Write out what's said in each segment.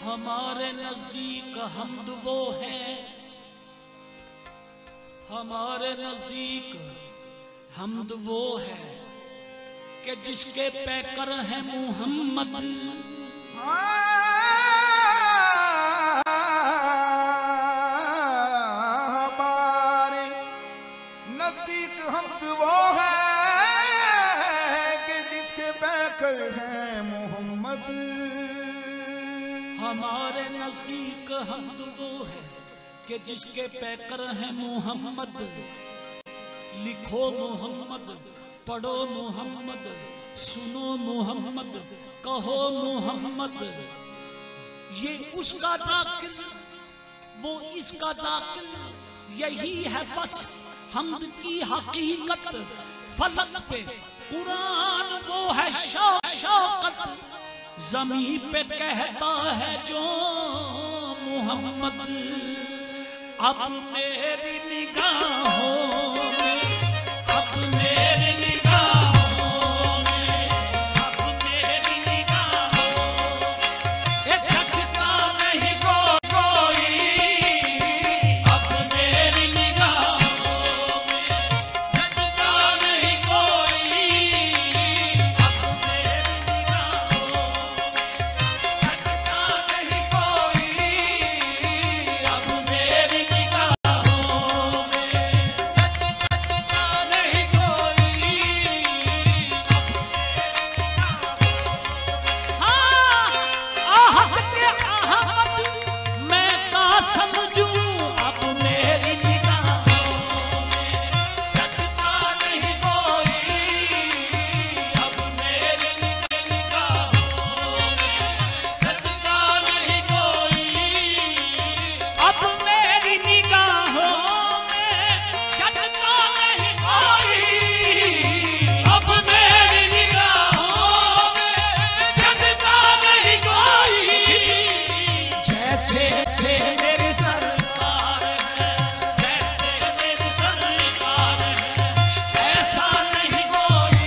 हमारे नजदीक हमद वो है, हमारे नजदीक हमद वो है कि जिसके पैकर है मुहम्मद। हमारे नजदीक हमद वो है कि जिसके पैकर है मुहम्मद। हमारे नजदीक हमद वो है कि जिसके पैकर है मुहम्मद। लिखो मुहम्मद, पढ़ो मुहम्मद, सुनो मुहम्मद, कहो मुहम्मद। ये उसका जाकिर, वो इसका जाकिर, यही है बस हमद की हकीकत। फलक पे कुरान वो है शौकत, ज़मीं पे कहता है जो मुहम्मद। अब मेरी निगाहों में, अब मेरी निगाहों में, अब मेरी निगाहों में झटका नहीं कोई। अब मेरी निगाहों में झटका नहीं कोई। अब मेरी निगाहों में झटका नहीं कोई। अब मेरी निगाहों में झटका नहीं कोई। हाँ, आहत अहमद मैं का समझूं। अब मेरी निगाहों में झटका नहीं कोई। अब मेरी निगाहों में झटका नहीं कोई। अब मेरी निगाहों में झटका नहीं कोई। अब मेरी निगाहों में झटका नहीं कोई। जैसे से मेरी सरकार है, जैसे मेरी सरकार है, ऐसा नहीं कोई।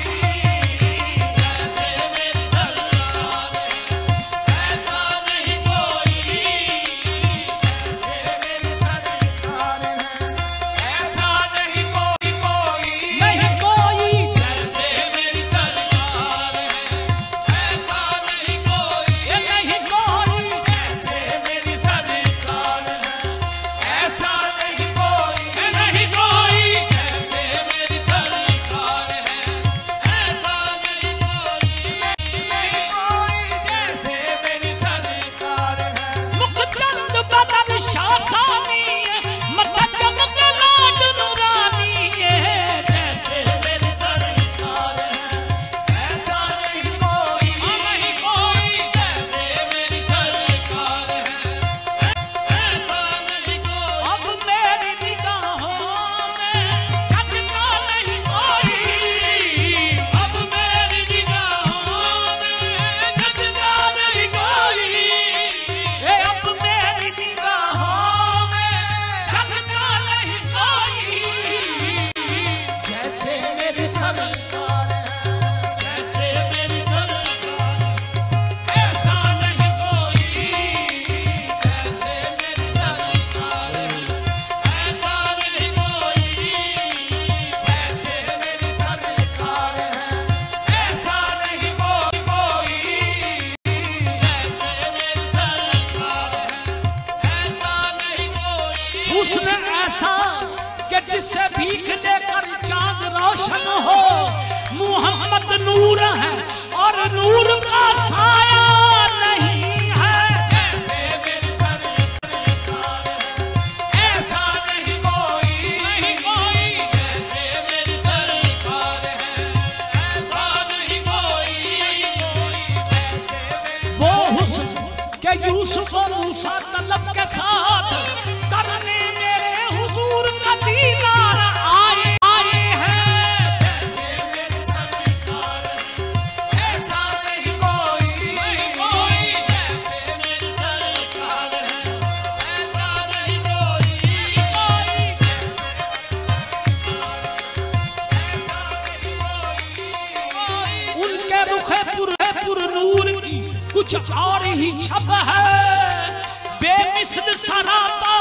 जैसे मेरी सरकार है, ऐसा नहीं कोई। जैसे मेरी सरकार है ऐसा नहीं कोई कोई। नहीं कोई। जैसे मेरी सरकार है, ऐसा नहीं कोई। ये नहीं कोई। जैसे मेरी सरकार है ऐसा नहीं कोई। ये नहीं कोई। जैसे मेरी सरकार है, ऐसा नहीं कोई। नहीं कोई जैसे मेरी सरकार है। मुखचंद बदन शासानी है, मथा चमक लाड नूरानी है। जैसे मेरी सरकार है ऐसा नहीं कोई। नहीं कोई। जैसे मेरी सरकार है, ऐसा नहीं कोई। अब मेरी निगाहों में झटका नहीं कोई। अब मेरी निगाहों में झटका नहीं कोई। अब मेरी निगाहों में झटका नहीं कोई। जैसे मेरी सरकार है, जैसे मेरी सरकार ऐसा नहीं कोई। जैसे मेरी सरकार ऐसा नहीं कोई। जैसे मेरी सरकार है ऐसा नहीं कोई कोई। जैसे मेरी सरकार ऐसा नहीं कोई। उसने ऐसा कि जिससे भीख लेकर चांद रोशन हो। मुहम्मद नूर है और नूर का साया नहीं है। जैसे मेरी सरकार है ऐसा नहीं कोई। नहीं कोई। जैसे मेरी सरकार है, ऐसा नहीं कोई। वो हुस्न के यूसुफ और मूसा तलब के साथ करने मेरे हुजूर का दीदार आए हैं। जैसे मेरी सरकार है ऐसा नहीं कोई। नहीं कोई। जैसे मेरी सरकार है, ऐसा नहीं कोई। उनके रुखे पुर नूर की कुछ और ही छब है बेमिसल सरापा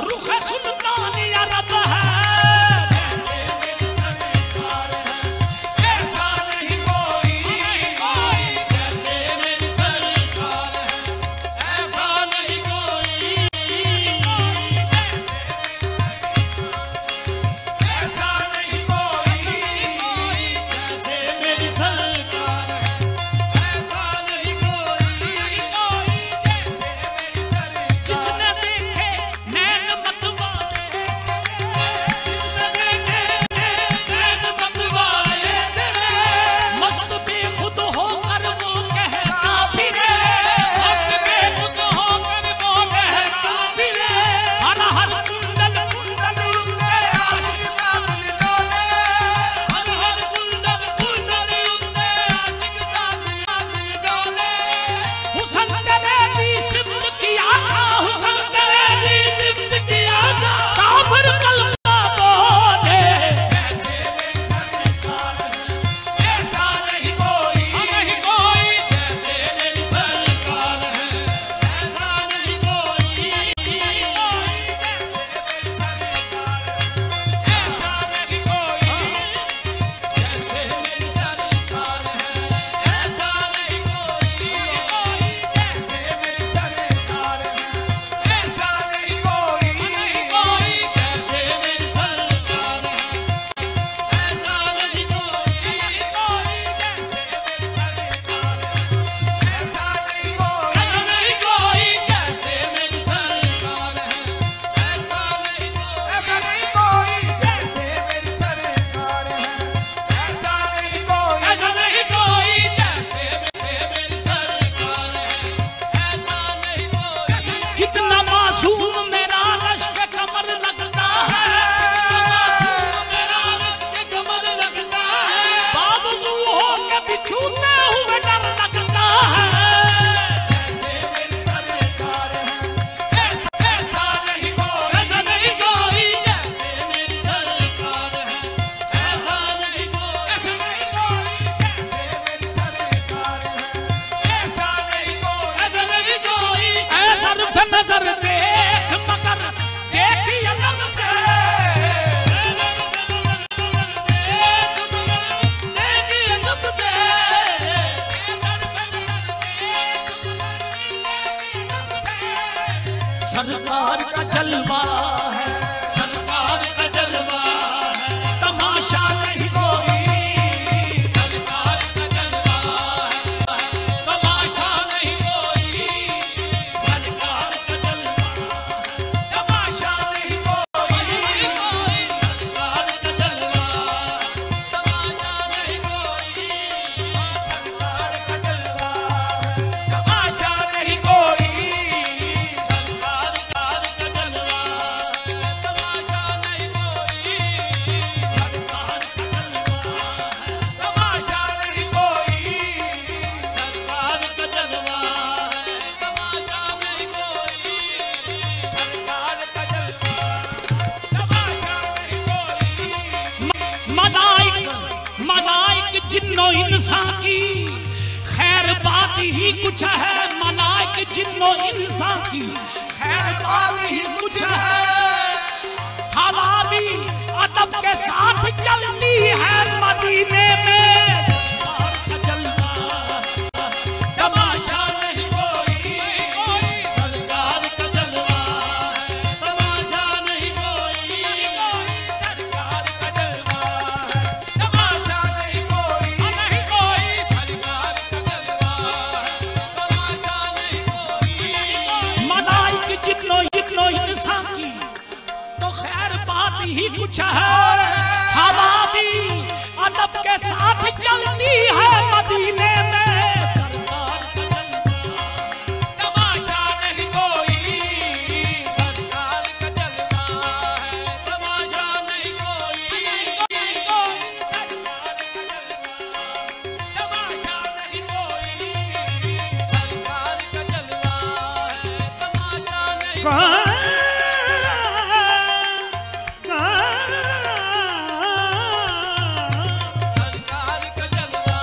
रुख सुल्तान अरब है। जैसे मेरी सरकार है ऐसा नहीं कोई, जैसे मेरी सरकार है ऐसा नहीं कोई, ऐसा नहीं कोई, जैसे मेरी सरकार है ऐसा नहीं कोई, मेरी सरकार जिसने देखे नैन मत वाले, जिसने देखे नैन मत वाले तेरे, मस्त बेखुद होकर वो कहता फिरे, मस्त बेखुद होकर वो कहता फिरे, हर हर कुंडल कुंडल उनके आशिक दामन डोले, हर हर कुंडल कुंडल उनके आशिक दामन डोले। हुस्न तेरे दी सिफ्त किया था, हुस्न तेरे दी सिफ्त किया था, काफिर कलमा बोले। जैसे मेरी सरकार है ऐसा नहीं कोई, नहीं कोई जैसे मेरी सरकार है ऐसा नहीं कोई, ऐसा नहीं कोई, जैसे मेरी सरकार है ऐसा नहीं कोई, जैसे मेरी सरकार है ऐसा नहीं कोई, जैसे मेरी सरकार है ऐसा नहीं कोई, ऐसा नहीं कोई, नहीं कोई जैसे मेरी सरकार है ऐसा नहीं कोई, ऐसा नहीं कोई, जैसे मेरी सरकार है ऐसा नहीं कोई, ऐसा नहीं कोई जैसे मेरी सरकार है ऐसा नहीं कोई। कितना मासूम मेरा रश्क कमर लगता है, मेरा रश्क कमर लगता है, बावजू हो के भी छूते हुए डर लगता है। जैसे मेरी सरकार है ऐसा नहीं कोई, ऐसा नहीं कोई जैसे मेरी सरकार है ऐसा नहीं कोई, ऐसा नहीं कोई जैसे मेरी सरकार है ऐसा नहीं कोई, ऐसा नहीं कोई। ऐसा रुख नजर देख मगर देखी अदब से, देखी अदब से, सरकार का जलवा है, सरकार का जलवा है, तमाशा नहीं कोई, सरकार का जलवा है, तमाशा नहीं कोई, सरकार का जलवा है, तमाशा नहीं कोई, सरकार का जलवा है, तमाशा नहीं कोई, सरकार का जलवा है तमाशा नहीं कोई, सरकार का जलवा है, तमाशा नहीं कोई, सरकार का जलवा है, तमाशा नहीं कोई, सरकार का जलवा है, तमाशा नहीं कोई, सरकार का जलवा तमाशा नहीं कोई, मलाइक जिन्नो इंसान की खैर बात ही कुछ है, मलाइक जिन्नो इंसान की खैर बात ही कुछ है, हवा भी अदब के साथ चलती है मदीने में, सरकार का जलवा है, तमाशा नहीं कोई, सरकार का जलवा है, तमाशा नहीं कोई, सरकार का जलवा है तमाशा नहीं कोई, नहीं कोई, सरकार का जलवा है, तमाशा नहीं कोई। मलाइक जितनो जितनो इंसान की तो खैर बात ही कुछ है, हवा भी अदब के साथ चलती है मदीने में, सरकार का जलवा, तमाशा नहीं कोई, सरकार का जलवा है, तमाशा नहीं कोई, तमाशा नहीं कोई, सरकार का जलवा है, तमाशा नहीं सरकार का जलवा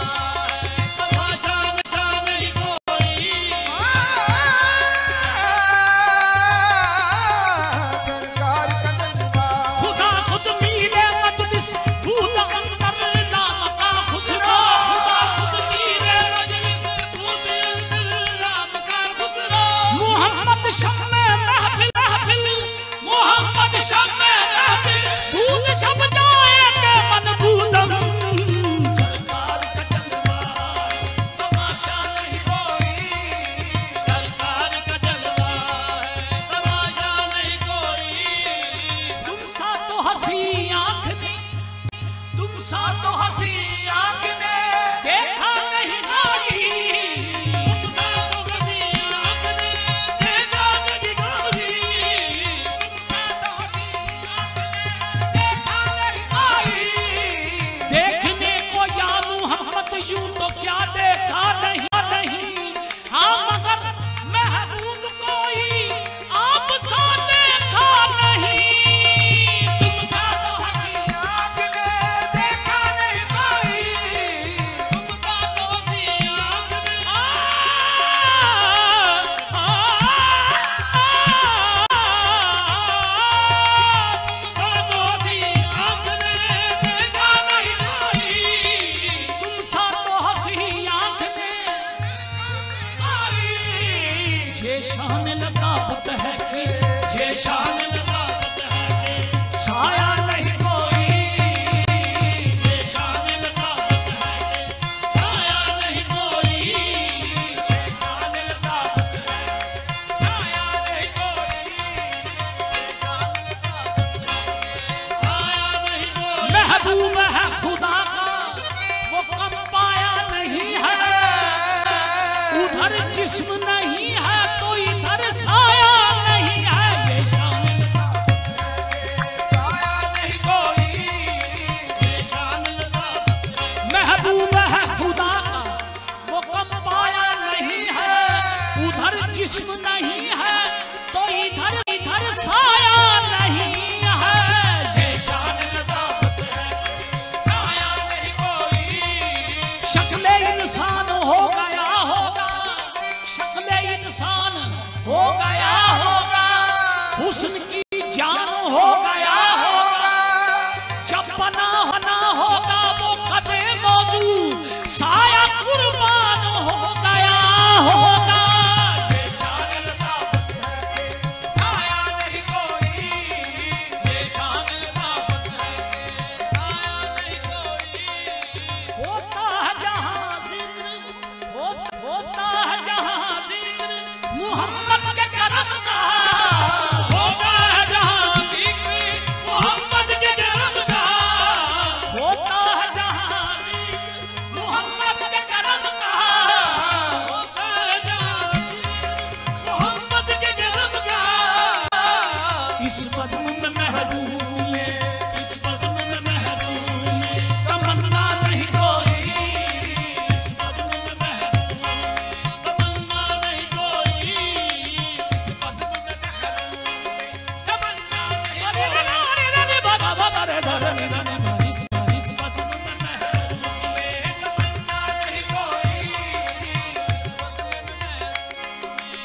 है, तमाशा नहीं कोई, शान लताफत है कि ये शान लताफत है कि साया नहीं कोई, ये शान लताफत है कि साया नहीं कोई, ये शान लताफत है साया नहीं कोई, ये शान लताफत है साया नहीं कोई। महबूब है खुदा का वो कम पाया नहीं है, उधर जिस्म नहीं है तो इधर साया नहीं है, ये शान साया नहीं कोई, ये शान महबूब है खुदा का वो कम पाया नहीं है, उधर जिस्म नहीं है तो इधर इधर साया नहीं है, ये शान लताफत है साया नहीं कोई, शक्ले इंसान हो गया होगा, शक्ले इंसान हो गया होगा, हुस्न की जान हो गया होगा, जब बना होना होगा वो कदे मौजू साया कुर्बान हो गया होगा, ये शान लताफत है साया नहीं कोई, ये शान लताफत है साया नहीं कोई। होता है जहां जिक्र होता है जहां जिक्र मोहम्मद के करम का, होता है जहां जिक्र मोहम्मद के करम का, होता है जहां जिक्र मोहम्मद के करम का, होता है जहां जिक्र मोहम्मद के करम का। इस बज़्म में महबूब में, इस बज़्म में महबूब में तमन्ना नहीं कोई, इस बज़्म में महबूब में तमन्ना नहीं कोई, इस बज़्म में महबूब में तमन्ना नहीं कोई। अरे बाबा बाबा रे धरे रे इस बज़्म में महबूब में तमन्ना नहीं कोई,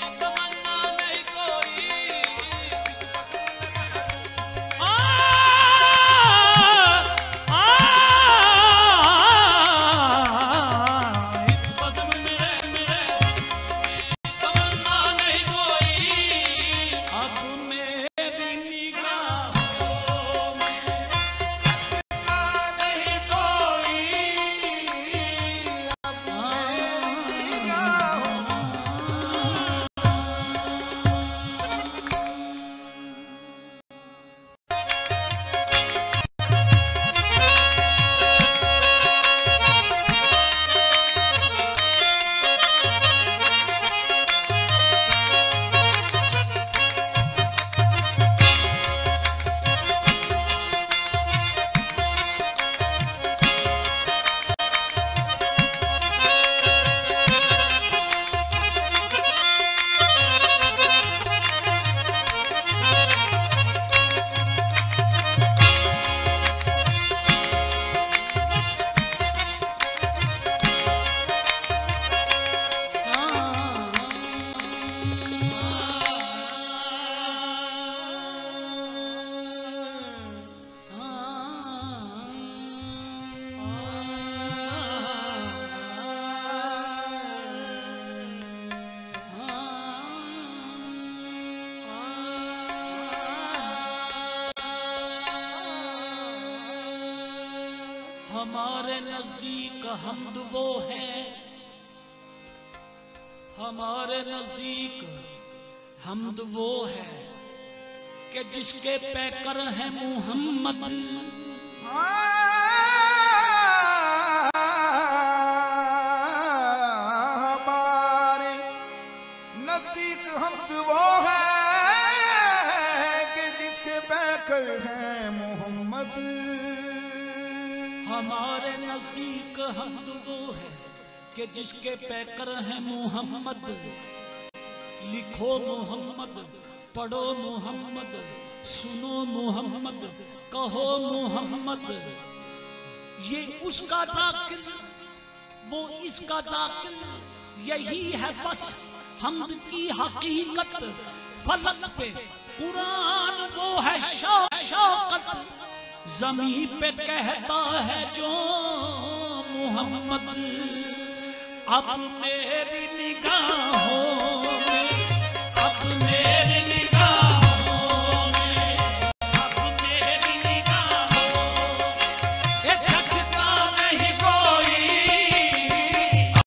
तमन्ना नहीं कोई, नहीं कोई, हमारे नजदीक हमद वो है, हमारे नजदीक हमद वो है कि जिसके पैकर हैं मुहम्मद, हमारे नजदीक हमद वो है कि जिसके पैकर हैं मोहम्मद, हमारे नजदीक हमद वो है कि जिसके पैकर हैं मुहम्मद। लिखो मोहम्मद, पढ़ो मोहम्मद, सुनो मोहम्मद, कहो मोहम्मद। ये उसका जाकिर, वो इसका जाकिर, यही है बस हमद की हकीकत। फलक पे कुरान वो है शौकत, ज़मीं पे कहता है जो मोहम्मद। अब मेरी निगाहों